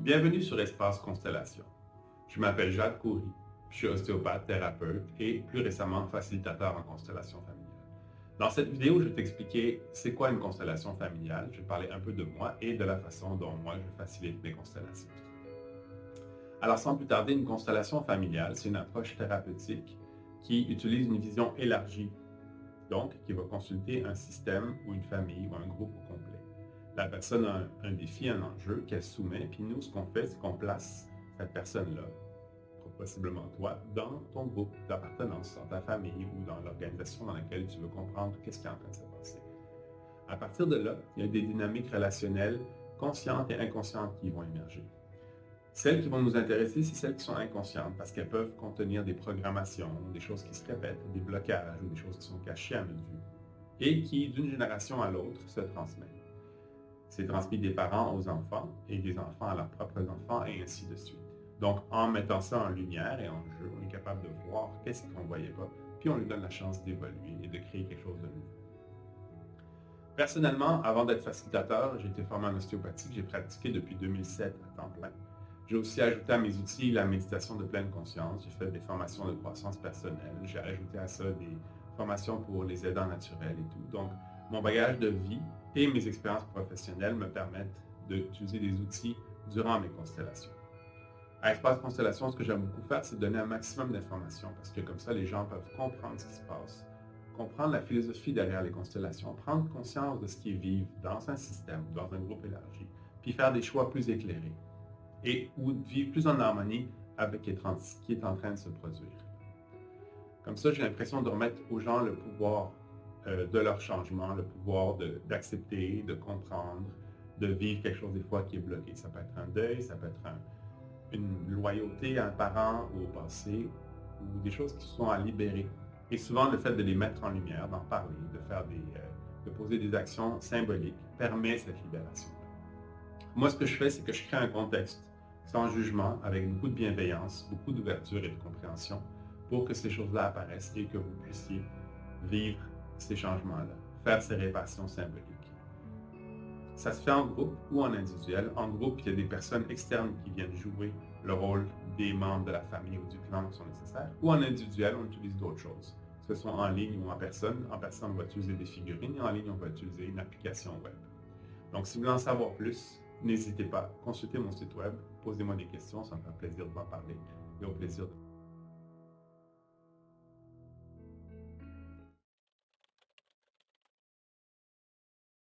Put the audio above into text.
Bienvenue sur Espace Constellation. Je m'appelle Jacques Coury, je suis ostéopathe, thérapeute et plus récemment facilitateur en constellation familiale. Dans cette vidéo, je vais t'expliquer c'est quoi une constellation familiale. Je vais parler un peu de moi et de la façon dont moi je facilite mes constellations. Alors sans plus tarder, une constellation familiale, c'est une approche thérapeutique qui utilise une vision élargie, donc qui va consulter un système ou une famille ou un groupe au complet. La personne a un défi, un enjeu qu'elle soumet, puis nous, ce qu'on fait, c'est qu'on place cette personne-là, possiblement toi, dans ton groupe d'appartenance, dans ta famille ou dans l'organisation dans laquelle tu veux comprendre qu'est-ce qui est en train de se passer. À partir de là, il y a des dynamiques relationnelles conscientes et inconscientes qui vont émerger. Celles qui vont nous intéresser, c'est celles qui sont inconscientes parce qu'elles peuvent contenir des programmations, des choses qui se répètent, des blocages ou des choses qui sont cachées à notre vue et qui, d'une génération à l'autre, se transmettent. C'est transmis des parents aux enfants et des enfants à leurs propres enfants et ainsi de suite. Donc, en mettant ça en lumière et en jeu, on est capable de voir qu'est-ce qu'on ne voyait pas, puis on lui donne la chance d'évoluer et de créer quelque chose de nouveau. Personnellement, avant d'être facilitateur, j'ai été formé en ostéopathie que j'ai pratiqué depuis 2007 à temps plein. J'ai aussi ajouté à mes outils la méditation de pleine conscience. J'ai fait des formations de croissance personnelle. J'ai ajouté à ça des formations pour les aidants naturels et tout. Donc, mon bagage de vie et mes expériences professionnelles me permettent d'utiliser des outils durant mes constellations. À Espace Constellation, ce que j'aime beaucoup faire, c'est donner un maximum d'informations parce que comme ça, les gens peuvent comprendre ce qui se passe, comprendre la philosophie derrière les constellations, prendre conscience de ce qu'ils vivent dans un système, dans un groupe élargi, puis faire des choix plus éclairés et ou vivre plus en harmonie avec ce qui est en train de se produire. Comme ça, j'ai l'impression de remettre aux gens le pouvoir de leur changement, le pouvoir d'accepter, de comprendre, de vivre quelque chose des fois qui est bloqué. Ça peut être un deuil, ça peut être une loyauté à un parent ou au passé, ou des choses qui sont à libérer. Et souvent, le fait de les mettre en lumière, d'en parler, de poser des actions symboliques, permet cette libération. Moi, ce que je fais, c'est que je crée un contexte sans jugement, avec beaucoup de bienveillance, beaucoup d'ouverture et de compréhension, pour que ces choses-là apparaissent et que vous puissiez vivre ces changements-là, faire ces réparations symboliques. Ça se fait en groupe ou en individuel. En groupe, il y a des personnes externes qui viennent jouer le rôle des membres de la famille ou du clan qui sont nécessaires. Ou en individuel, on utilise d'autres choses. Que ce soit en ligne ou en personne. En personne, on va utiliser des figurines et en ligne, on va utiliser une application web. Donc, si vous voulez en savoir plus, n'hésitez pas, consultez mon site web, posez-moi des questions, ça me fait plaisir de vous en parler et au plaisir de